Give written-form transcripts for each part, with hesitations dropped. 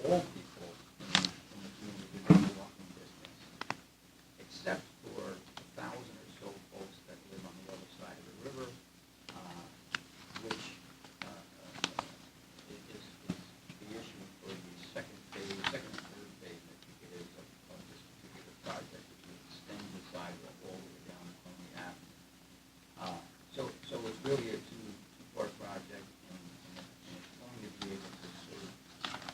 all people in the community within walking distance, except for 1,000 or so folks that live on the other side of the river, which is the issue for the second and third phase, I think it is, of this particular project, which would extend the sidewalk all the way down Coney Avenue. So it's really a two-part project, and it's going to be able to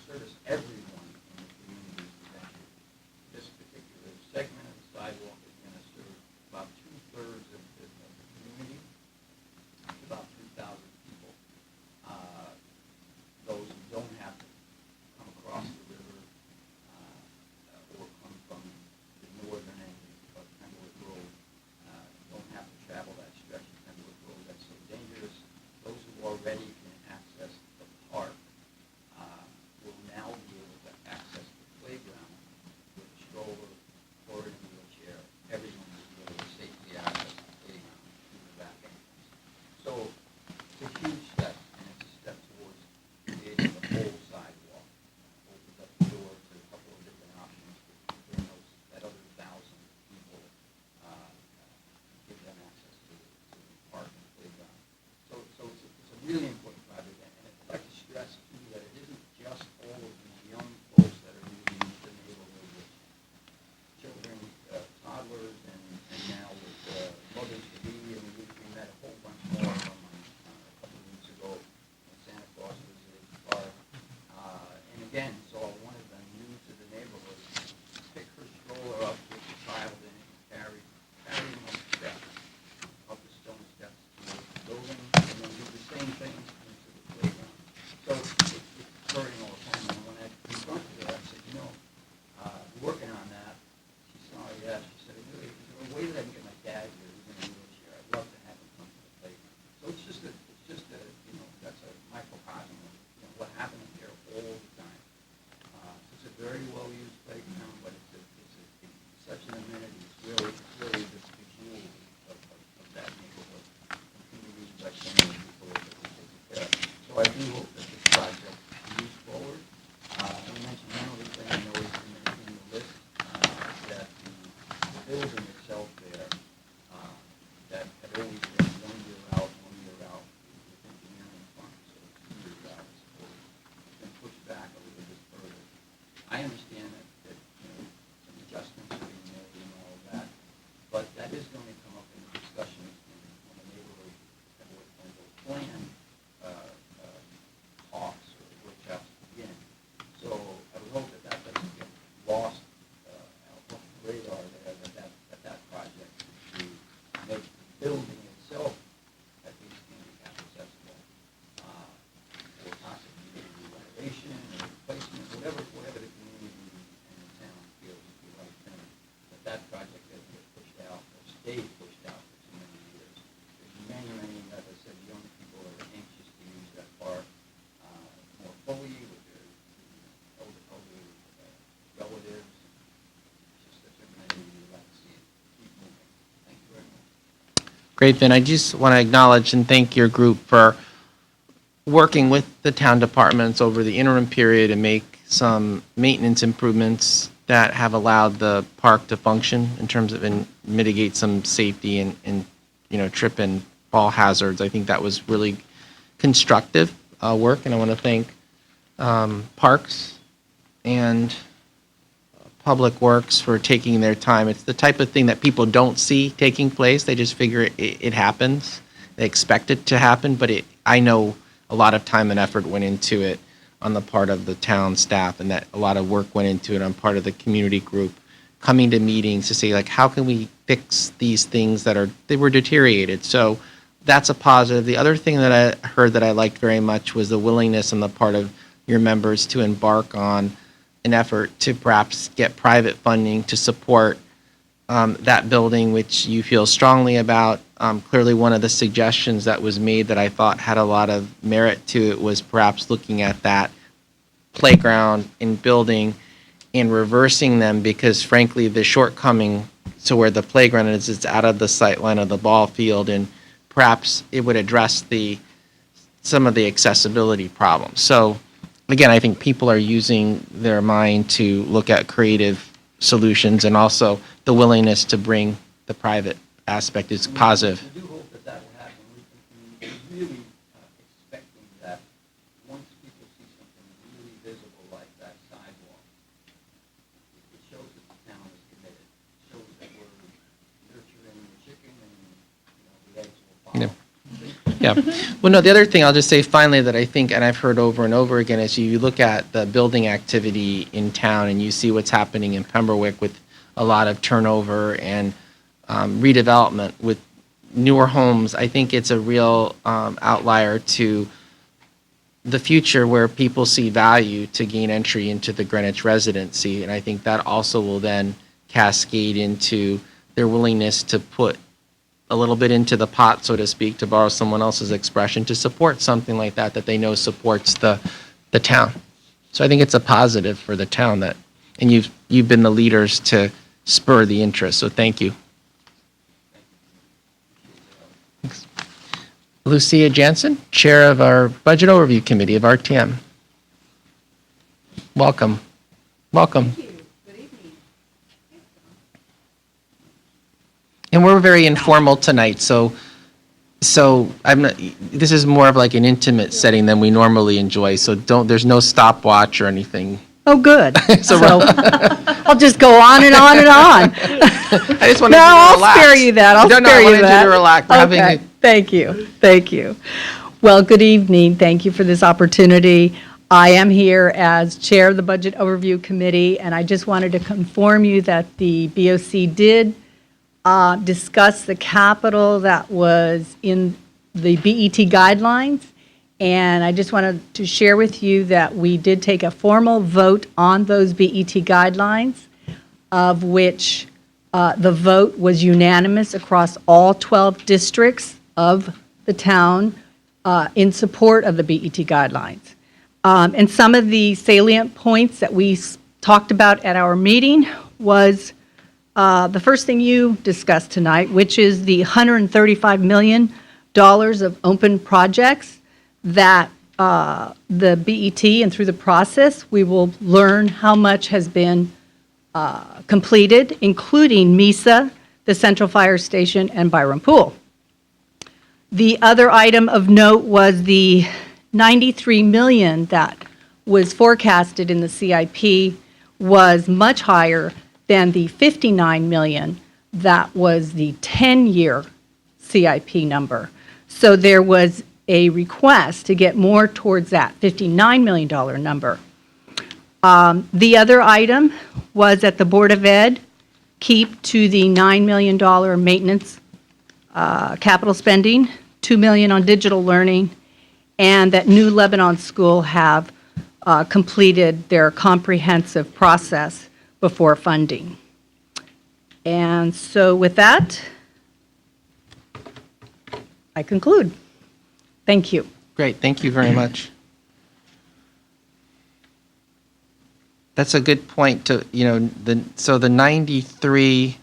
service everyone in the community eventually. This particular segment of the sidewalk is going to serve about two-thirds of the community, about 3,000 people. Those who don't have to come across the river or come from the northern end of Penwood Road, don't have to travel that stretch of Penwood Road that's so dangerous. Those who already can access the park will now be able to access the playground with a stroller or in a wheelchair. Everyone will be able to safely access the playground through the back entrance. So it's a huge step, and it's a step towards creating the whole sidewalk. Opens up the door to a couple of different options to bring that other 1,000 people, give them access to the park and playground. So it's a really important project, and I'd like to stress too that it isn't just all of these young folks that are moving into the neighborhood with children, toddlers, and now with mothers-to-be, and we met a whole bunch more of them a couple of weeks ago when Santa Claus visited the park. And again, saw one of them new to the neighborhood pick her stroller up with the child in it and carry them up the steps, up the stone steps to the building, and then do the same thing into the playground. So it's occurring all the time. And when I confronted her, I said, we're working on that. She said, oh, yeah. She said, really, is there a way that I can get my dad here who's in a wheelchair? I'd love to have him come to the playground. So it's just a that's a microcosm of what happens here all the time. It's a very well-used playground, but it's such an amenity. It's really the jewel of that neighborhood. Communities by so many people that we take care of. So I do hope that this project moves forward. I mentioned one other thing I know is in the list, that the building itself there, that had always been 1 year out, with engineering funds, so it's 2 years out, I suppose. It's been pushed back a little bit further. I understand that some adjustments are being made and all of that, but that is going to come up in discussions when the neighborhood plan talks or workshops begin. So I would hope that doesn't get lost off the radar there, that project to make the building itself at least handicap accessible, or possibly maybe renovation or replacement, whatever the community and the town feels is the right thing. But that project doesn't get pushed out or stay pushed out for too many years. There's many, as I said, young people that are anxious to use that park more fully with their elderly relatives. It's just such a amenity we'd like to see it keep moving. Thank you very much. Great, Vin. I just want to acknowledge and thank your group for working with the town departments over the interim period and make some maintenance improvements that have allowed the park to function in terms of and mitigate some safety and trip and fall hazards. I think that was really constructive work, and I want to thank Parks and Public Works for taking their time. It's the type of thing that people don't see taking place. They just figure it happens. They expect it to happen, but I know a lot of time and effort went into it on the part of the town staff, and that a lot of work went into it on part of the community group, coming to meetings to say, like, how can we fix these things they were deteriorated. So that's a positive. The other thing that I heard that I liked very much was the willingness on the part of your members to embark on an effort to perhaps get private funding to support that building, which you feel strongly about. Clearly, one of the suggestions that was made that I thought had a lot of merit to it was perhaps looking at that playground and building and reversing them, because frankly, the shortcoming to where the playground is, it's out of the sight line of the ball field, and perhaps it would address some of the accessibility problems. So again, I think people are using their mind to look at creative solutions, and also the willingness to bring the private aspect is positive. We do hope that that will happen. We're really expecting that once people see something really visible like that sidewalk, it shows that the town is committed. It shows that we're nurturing the chicken and, the eggs will follow. Yeah. Yeah. Well, no, the other thing I'll just say finally that I think, and I've heard over and over again, is you look at the building activity in town and you see what's happening in Pemberwick with a lot of turnover and redevelopment with newer homes. I think it's a real outlier to the future where people see value to gain entry into the Greenwich residency. And I think that also will then cascade into their willingness to put a little bit into the pot, so to speak, to borrow someone else's expression, to support something like that that they know supports the town. So I think it's a positive for the town that, and you've been the leaders to spur the interest. So thank you. Thanks. Lucia Jansen, Chair of our Budget Overview Committee of RTM. Welcome. Welcome. And we're very informal tonight, so I'm not, this is more of like an intimate setting than we normally enjoy, so there's no stopwatch or anything. Oh, good. So- So I'll just go on and on and on. I just wanted No, you to I'll relax. spare you that. I'll No, spare I you wanted that. you to relax. We're having Okay. a- Thank you. Thank you. Well, good evening. Thank you for this opportunity. I am here as Chair of the Budget Overview Committee, and I just wanted to inform you that the BOC did discuss the capital that was in the BET guidelines. And I just wanted to share with you that we did take a formal vote on those BET guidelines, of which the vote was unanimous across all 12 districts of the town in support of the BET guidelines. And some of the salient points that we talked about at our meeting was the first thing you discussed tonight, which is the $135 million of open projects that the BET, and through the process, we will learn how much has been completed, including MESA, the Central Fire Station, and Byram Pool. The other item of note was the $93 million that was forecasted in the CIP was much higher than the $59 million that was the 10-year CIP number. So there was a request to get more towards that $59 million number. The other item was that the Board of Ed keep to the $9 million maintenance capital spending, $2 million on digital learning, and that New Lebanon School have completed their comprehensive process before funding. And so with that, I conclude. Thank you. Great, thank you very much. That's a good point to, so the 93,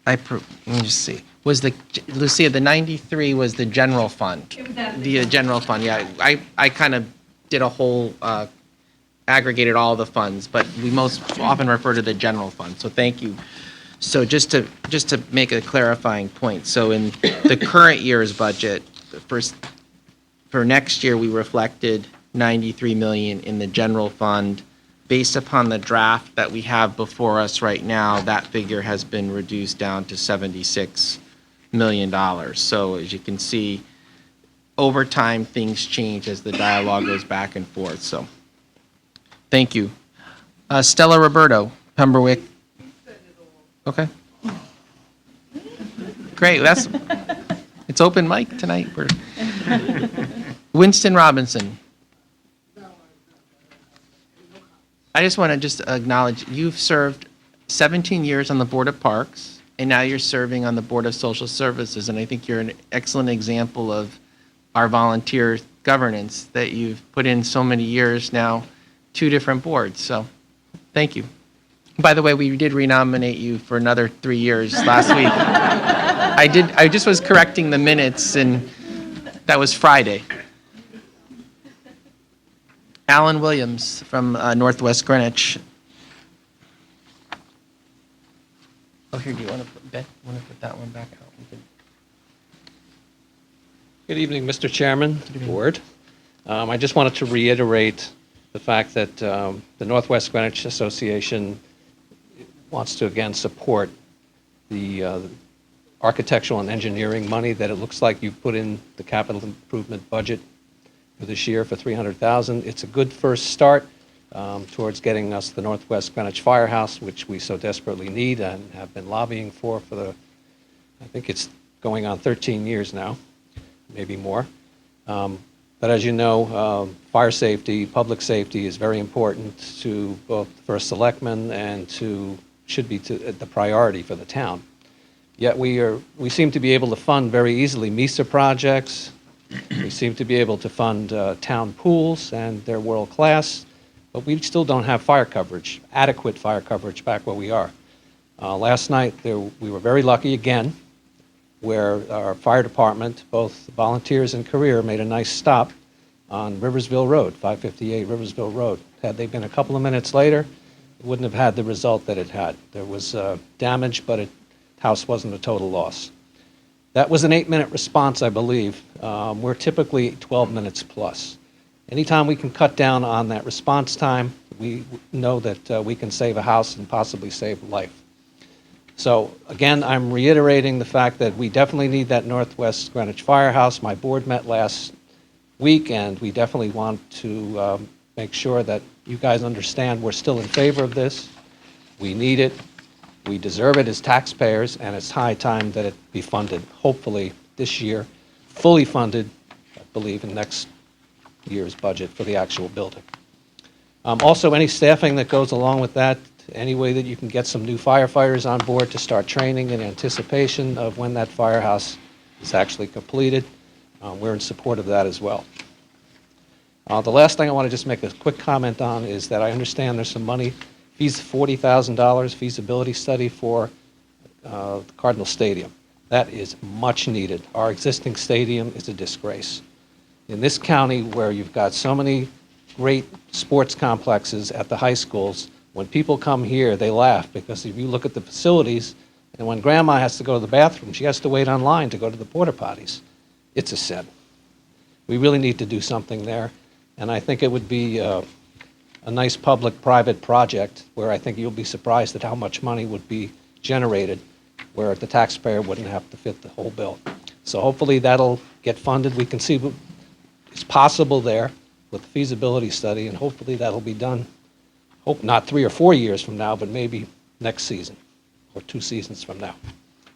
let me just see, was Lucia, the 93 was the general fund? The general fund, yeah. I kind of did a whole, aggregated all the funds, but we most often refer to the general fund, so thank you. So just to make a clarifying point, so in the current year's budget, for next year, we reflected 93 million in the general fund. Based upon the draft that we have before us right now, that figure has been reduced down to $76 million. So as you can see, over time, things change as the dialogue goes back and forth, so. Thank you. Stella Roberto, Pemberwick. Okay. Great, it's open mic tonight. Winston Robinson. I just want to acknowledge, you've served 17 years on the Board of Parks, and now you're serving on the Board of Social Services, and I think you're an excellent example of our volunteer governance, that you've put in so many years now, 2 different boards, so thank you. By the way, we did renominate you for another 3 years last week. I just was correcting the minutes, and that was Friday. Alan Williams from Northwest Greenwich. Oh, here, do you want to put, Beth, want to put that one back out? We could- Good evening, Mr. Chairman, Board. I just wanted to reiterate the fact that the Northwest Greenwich Association wants to again support the architectural and engineering money that it looks like you put in the capital improvement budget for this year for $300,000. It's a good first start towards getting us the Northwest Greenwich Firehouse, which we so desperately need and have been lobbying for I think it's going on 13 years now, maybe more. But as you know, fire safety, public safety is very important to both the First Selectman and should be the priority for the town. Yet we seem to be able to fund very easily MISA projects. We seem to be able to fund town pools, and they're world-class, but we still don't have fire coverage, adequate fire coverage back where we are. Last night, we were very lucky again, where our fire department, both volunteers and career, made a nice stop on Riversville Road, 558 Riversville Road. Had they been a couple of minutes later, it wouldn't have had the result that it had. There was damage, but the house wasn't a total loss. That was an 8-minute response, I believe. We're typically 12 minutes plus. Anytime we can cut down on that response time, we know that we can save a house and possibly save a life. So again, I'm reiterating the fact that we definitely need that Northwest Greenwich Firehouse. My board met last week, and we definitely want to make sure that you guys understand we're still in favor of this. We need it. We deserve it as taxpayers, and it's high time that it be funded, hopefully this year, fully funded, I believe, in next year's budget for the actual building. Also, any staffing that goes along with that, any way that you can get some new firefighters on board to start training in anticipation of when that firehouse is actually completed, we're in support of that as well. The last thing I want to just make a quick comment on is that I understand there's some money, $40,000 feasibility study for the Cardinal Stadium. That is much needed. Our existing stadium is a disgrace. In this county where you've got so many great sports complexes at the high schools, when people come here, they laugh because if you look at the facilities, and when grandma has to go to the bathroom, she has to wait online to go to the porta potties. It's a sin. We really need to do something there, and I think it would be a nice public-private project where I think you'll be surprised at how much money would be generated where the taxpayer wouldn't have to fit the whole bill. So hopefully that'll get funded. We can see what is possible there with the feasibility study, and hopefully that'll be done, hope not 3 or 4 years from now, but maybe next season or 2 seasons from now.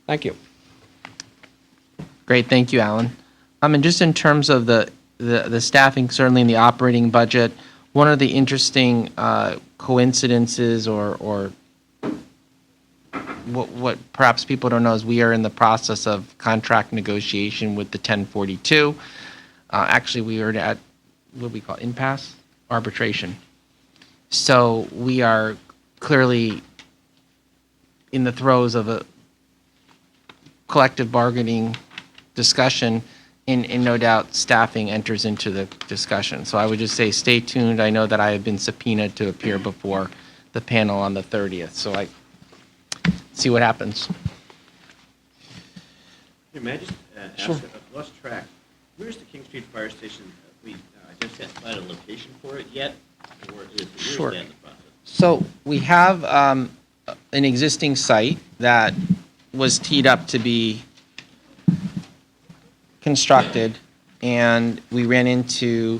Thank you. Great, thank you, Alan. And just in terms of the staffing, certainly in the operating budget, one of the interesting coincidences or what perhaps people don't know is we are in the process of contract negotiation with the 1042. Actually, we are at what we call impasse, arbitration. So we are clearly in the throes of a collective bargaining discussion, and no doubt staffing enters into the discussion. So I would just say stay tuned. I know that I have been subpoenaed to appear before the panel on the 30th, so I see what happens. Hey, may I just ask, Sure. I've lost track. Where's the King Street Fire Station? We identified a location for it yet? Or where's Sure. that in the process? So we have an existing site that was teed up to be constructed, and we ran into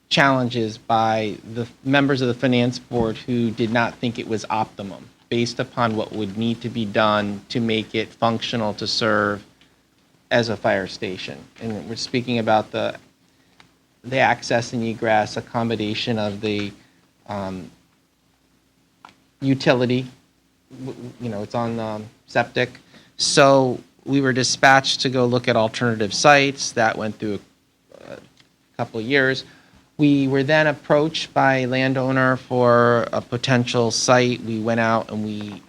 challenges by the members of the finance board who did not think it was optimum based upon what would need to be done to make it functional to serve as a fire station. And we're speaking about the access and egress, accommodation of the utility, it's on septic. So we were dispatched to go look at alternative sites. That went through a couple of years. We were then approached by a landowner for a potential site. We went out and we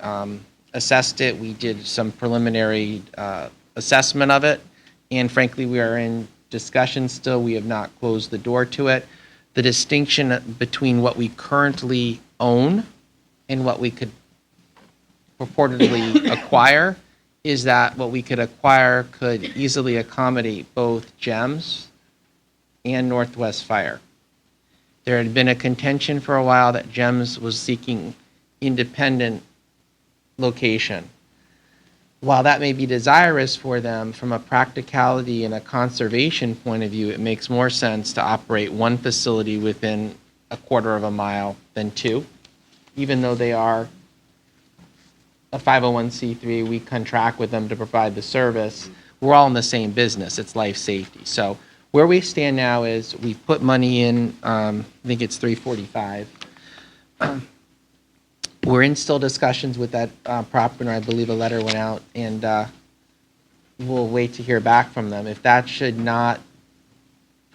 assessed it. We did some preliminary assessment of it. And frankly, we are in discussion still. We have not closed the door to it. The distinction between what we currently own and what we could purportedly acquire is that what we could acquire could easily accommodate both GEMS and Northwest Fire. There had been a contention for a while that GEMS was seeking independent location. While that may be desirous for them, from a practicality and a conservation point of view, it makes more sense to operate one facility within a quarter of a mile than two. Even though they are a 501c3, we contract with them to provide the service. We're all in the same business. It's life safety. So where we stand now is we've put money in, I think it's 345. We're in still discussions with that property owner. I believe a letter went out, and we'll wait to hear back from them. If that should not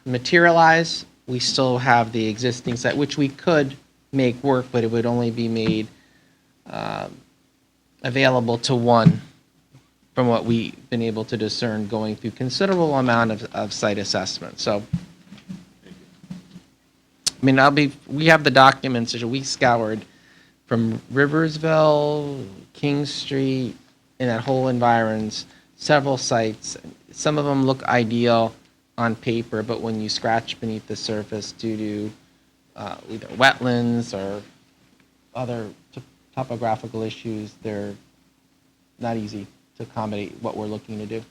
materialize, we still have the existing site, which we could make work, but it would only be made available to one, from what we've been able to discern going through considerable amount of site assessment. So, I mean, we have the documents that we scoured from Riversville, King Street, and that whole environs, several sites. Some of them look ideal on paper, but when you scratch beneath the surface due to either wetlands or other topographical issues, they're not easy to accommodate what we're looking to do.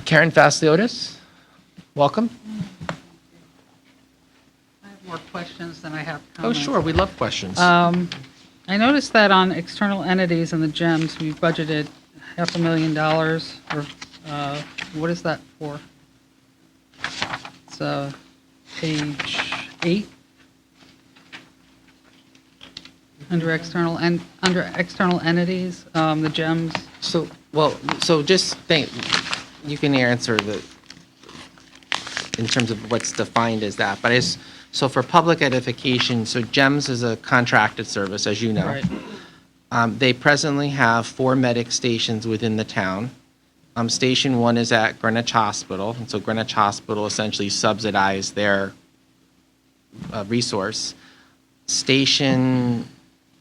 Karen Fasliotis, welcome. I have more questions than I have Oh, comments. sure, we love questions. I noticed that on external entities in the GEMS, we budgeted $500,000, or what is that for? It's page 8. Under external entities, the GEMS. So just think, you can answer in terms of what's defined as that, but so for public edification, so GEMS is a contracted service, as you know. Right. They presently have 4 medic stations within the town. Station 1 is at Greenwich Hospital, and so Greenwich Hospital essentially subsidized their resource. Station,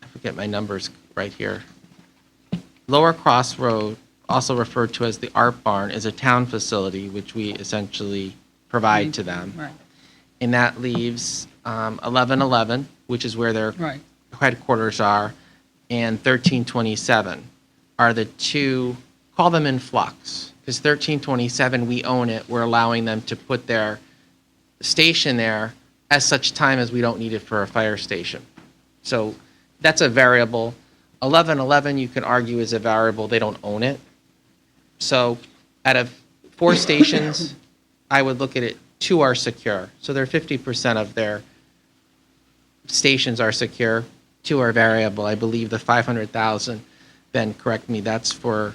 I forget my numbers right here. Lower Cross Road, also referred to as the Art Barn, is a town facility which we essentially provide to them. Right, And that leaves 1111, which is where their right. headquarters are, and 1327 are the two, call them in flux. Because 1327, we own it, we're allowing them to put their station there as such time as we don't need it for a fire station. So that's a variable. 1111, you can argue, is a variable, they don't own it. So out of 4 stations, I would look at it, 2 are secure. So they're 50% of their stations are secure, 2 are variable. I believe the 500,000, Ben, correct me, that's for,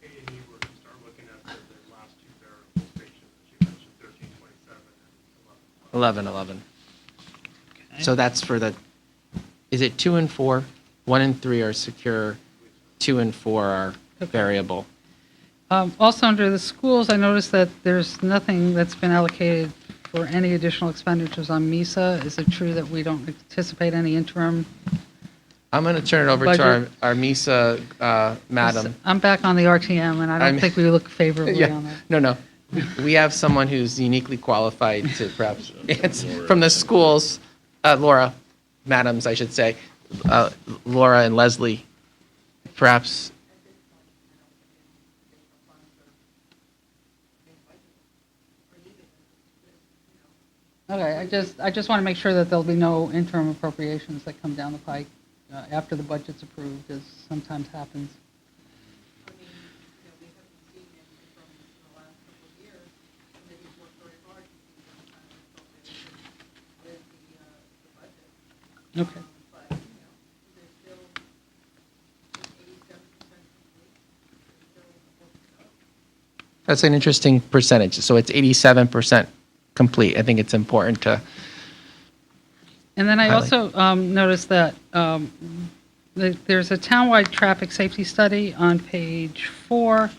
A&E were to start looking at the last 2 variable stations that you mentioned, 1327 and 1111. So that's for the, is it 2 and 4? 1 and 3 are secure, 2 and 4 are variable. Also, under the schools, I noticed that there's nothing that's been allocated for any additional expenditures on MISA. Is it true that we don't anticipate any interim? I'm going to turn it over to Budget. our MISA madam. I'm back on the RTM, and I I'm- don't think we look favorably Yeah, on that. no. We have someone who's uniquely qualified to perhaps, it's from the schools, Laura, madams, I should say, Laura and Leslie, perhaps. Okay, I just want to make sure that there'll be no interim appropriations that come down the pike after the budget's approved, as sometimes happens. Okay. That's an interesting percentage. So it's 87% complete. I think it's important to, And then I Highlight. also noticed that there's a townwide traffic safety study on page 4.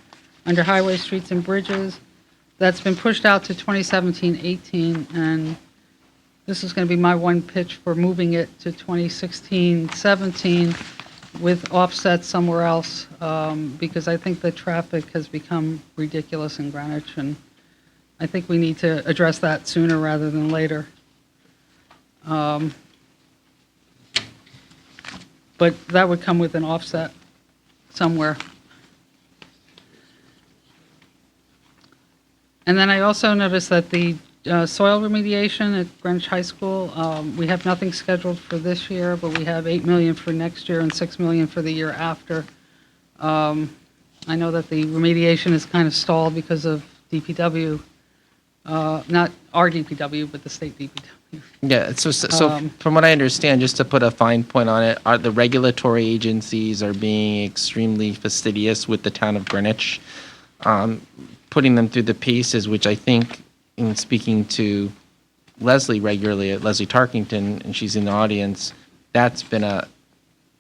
under highway, streets, and bridges. That's been pushed out to 2017-18, and this is going to be my one pitch for moving it to 2016-17 with offset somewhere else, because I think the traffic has become ridiculous in Greenwich, and I think we need to address that sooner rather than later. But that would come with an offset somewhere. And then I also noticed that the soil remediation at Greenwich High School, we have nothing scheduled for this year, but we have $8 million for next year and $6 million for the year after. I know that the remediation is kind of stalled because of DPW, not our DPW, but the state DPW. Yeah, so from what I understand, just to put a fine point on it, the regulatory agencies are being extremely fastidious with the town of Greenwich, putting them through the paces, which I think, in speaking to Leslie regularly, Leslie Tarkington, and she's in the audience, that's been a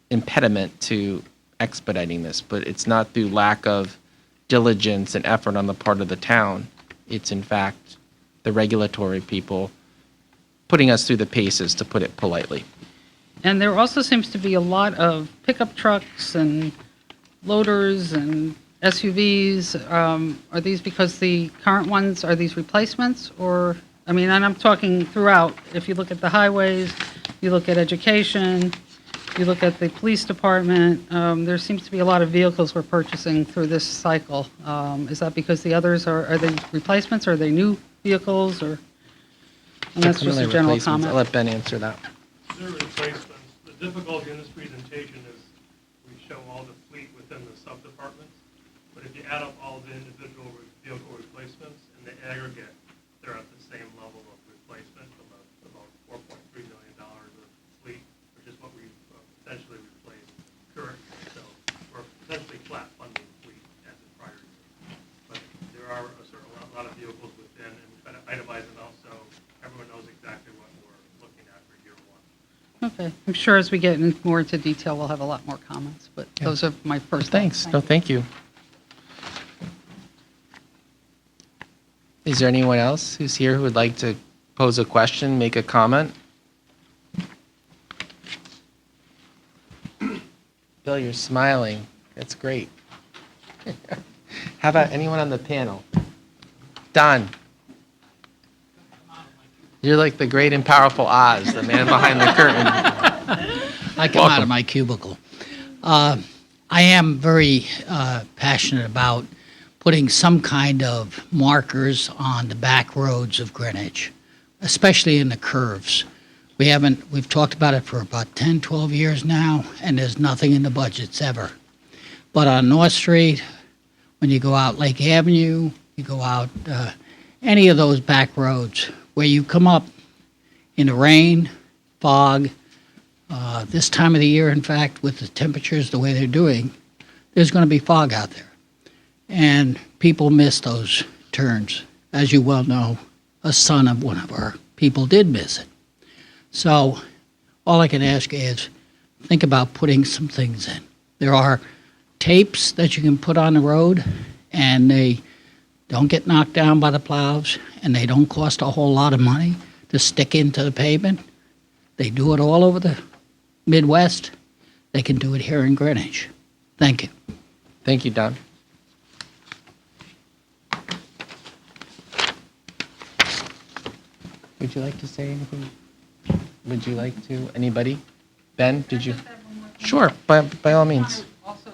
impediment to expediting this, but it's not through lack of diligence and effort on the part of the town. It's in fact the regulatory people putting us through the paces, to put it politely. And there also seems to be a lot of pickup trucks and loaders and SUVs. Are these because the current ones, are these replacements? Or, I mean, and I'm talking throughout. If you look at the highways, you look at education, you look at the police department, there seems to be a lot of vehicles we're purchasing through this cycle. Is that because the others are they replacements? Are they new vehicles? Or, and that's just a general comment. I'll let Ben answer that. They're replacements. The difficulty in this presentation is we show all the fleet within the sub-departments, but if you add up all the individual vehicle replacements in the aggregate, they're at the same level of replacement from about $4.3 million of fleet, which is what we essentially replaced currently. So we're essentially flat funding fleet as in prior years. But there are a lot of vehicles within, and we try to itemize it out so everyone knows exactly what we're looking at for year one. Okay. I'm sure as we get more into detail, we'll have a lot more comments, but those are my first Thanks. thoughts. No, thank you. Is there anyone else who's here who would like to pose a question, make a comment? Bill, you're smiling. That's great. How about anyone on the panel? Don. You're like the great and powerful Oz, the man behind the curtain. I come out of my cubicle. I am very passionate about putting some kind of markers on the back roads of Greenwich, especially in the curves. We've talked about it for about 10, 12 years now, and there's nothing in the budgets ever. But on North Street, when you go out Lake Avenue, you go out any of those back roads, where you come up in the rain, fog, this time of the year, in fact, with the temperatures the way they're doing, there's going to be fog out there. And people miss those turns. As you well know, a son of one of our people did miss it. So all I can ask is think about putting some things in. There are tapes that you can put on the road, and they don't get knocked down by the plows, and they don't cost a whole lot of money to stick into the pavement. They do it all over the Midwest. They can do it here in Greenwich. Thank you. Thank you, Don. Would you like to say anything? Would you like to? Anybody? Ben, did you? Sure, by all means. Also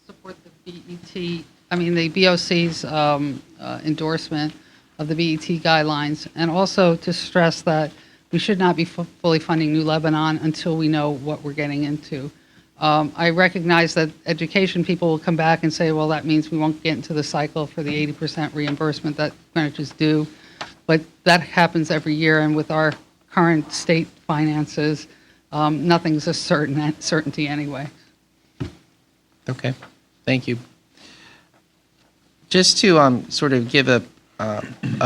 support the BET, the BOC's endorsement of the BET guidelines, and also to stress that we should not be fully funding New Lebanon until we know what we're getting into. I recognize that education people will come back and say, well, that means we won't get into the cycle for the 80% reimbursement that Greenwich is due, but that happens every year, and with our current state finances, nothing's a certainty anyway. Okay, thank you. Just to sort of give a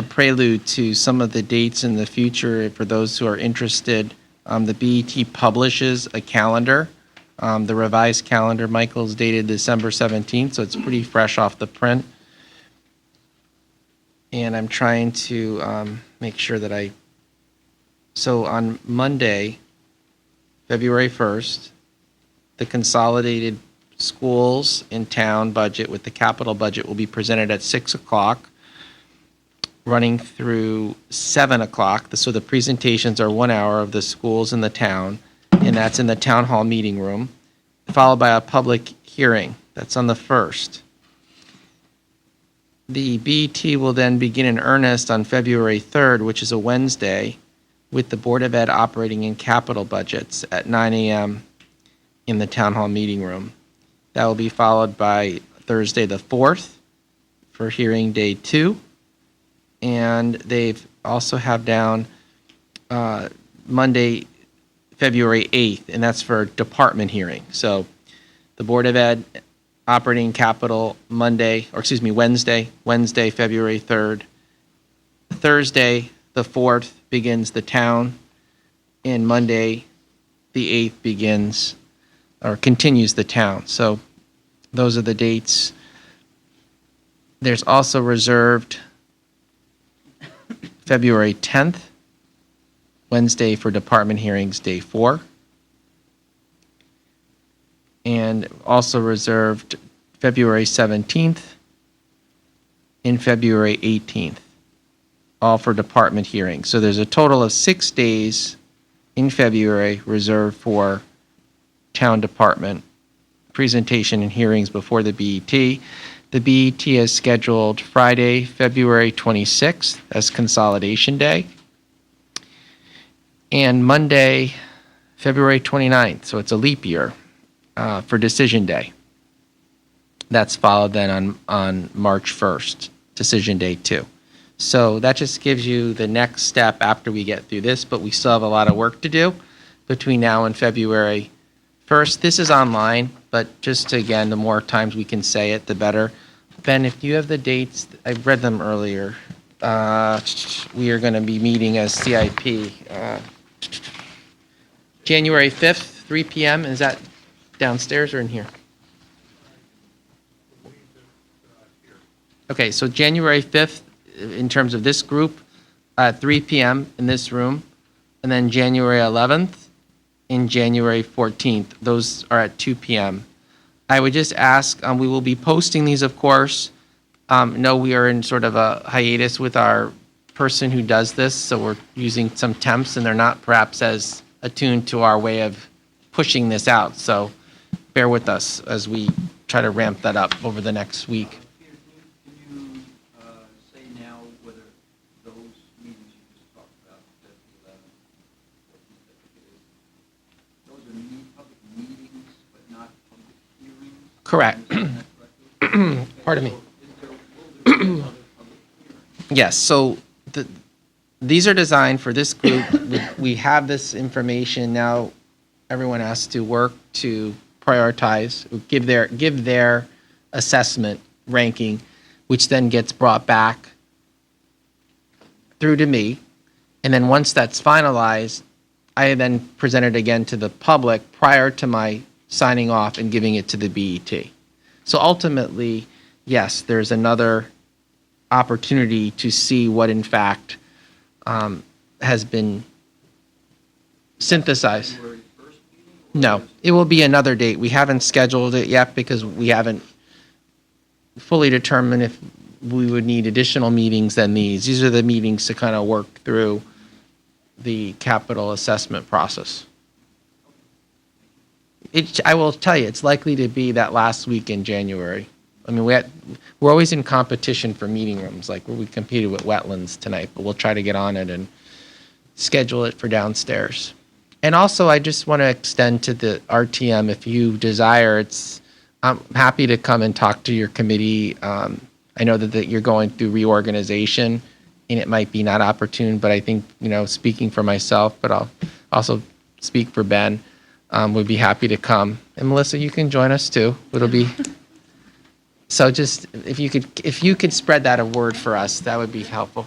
prelude to some of the dates in the future for those who are interested, the BET publishes a calendar. The revised calendar, Michael, is dated December 17th, so it's pretty fresh off the print. And I'm trying to make sure that so on Monday, February 1st, the consolidated schools in town budget with the capital budget will be presented at 6 o'clock, running through 7 o'clock. So the presentations are 1 hour of the schools in the town, and that's in the town hall meeting room, followed by a public hearing. That's on the 1st. The BET will then begin in earnest on February 3rd, which is a Wednesday, with the Board of Ed operating and capital budgets at 9 a.m. in the town hall meeting room. That will be followed by Thursday the 4th for hearing day 2. And they've also have down Monday, February 8th, and that's for department hearing. So the Board of Ed operating capital Wednesday, February 3rd. Thursday, the 4th, begins the town, and Monday, the 8th, continues the town. So those are the dates. There's also reserved February 10th, Wednesday for department hearings, day 4. And also reserved February 17th and February 18th, all for department hearings. So there's a total of 6 days in February reserved for town department presentation and hearings before the BET. The BET is scheduled Friday, February 26th as Consolidation Day, and Monday, February 29th, so it's a leap year, for Decision Day. That's followed then on March 1st, Decision Day 2. So that just gives you the next step after we get through this, but we still have a lot of work to do between now and February 1st. This is online, but just again, the more times we can say it, the better. Ben, if you have the dates, I read them earlier. We are going to be meeting as CIP. January 5th, 3 p.m. Is that downstairs or in here? Okay, so January 5th, in terms of this group, 3 p.m. in this room, and then January 11th and January 14th. Those are at 2 p.m. I would just ask, we will be posting these, of course. No, we are in sort of a hiatus with our person who does this, so we're using some temps, and they're not perhaps as attuned to our way of pushing this out. So bear with us as we try to ramp that up over the next week. Peter, can you say now whether those meetings you just talked about, the 11th, 14th, those are public meetings, but not public hearings? Correct. Understand that correctly? Pardon me. So will there be other public hearings? Yes, so these are designed for this group. We have this information now. Everyone has to work to prioritize, give their assessment ranking, which then gets brought back through to me. And then once that's finalized, I then present it again to the public prior to my signing off and giving it to the BET. So ultimately, yes, there's another opportunity to see what in fact has been synthesized. February 1st meeting? Or No, it will be another date. We haven't scheduled it yet because we haven't fully determined if we would need additional meetings than these. These are the meetings to kind of work through the capital assessment process. I will tell you, it's likely to be that last week in January. I mean, we're always in competition for meeting rooms, like we competed with Wetlands tonight, but we'll try to get on it and schedule it for downstairs. And also, I just want to extend to the RTM, if you desire, I'm happy to come and talk to your committee. I know that you're going through reorganization, and it might be not opportune, but I think, speaking for myself, but I'll also speak for Ben, would be happy to come. And Melissa, you can join us too. It'll be... So just, if you could spread that word for us, that would be helpful.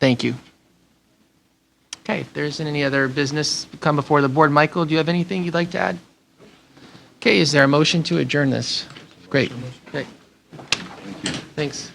Thank you. Okay, if there isn't any other business come before the board, Michael, do you have anything you'd like to add? Okay, is there a motion to adjourn this? Great. Thanks.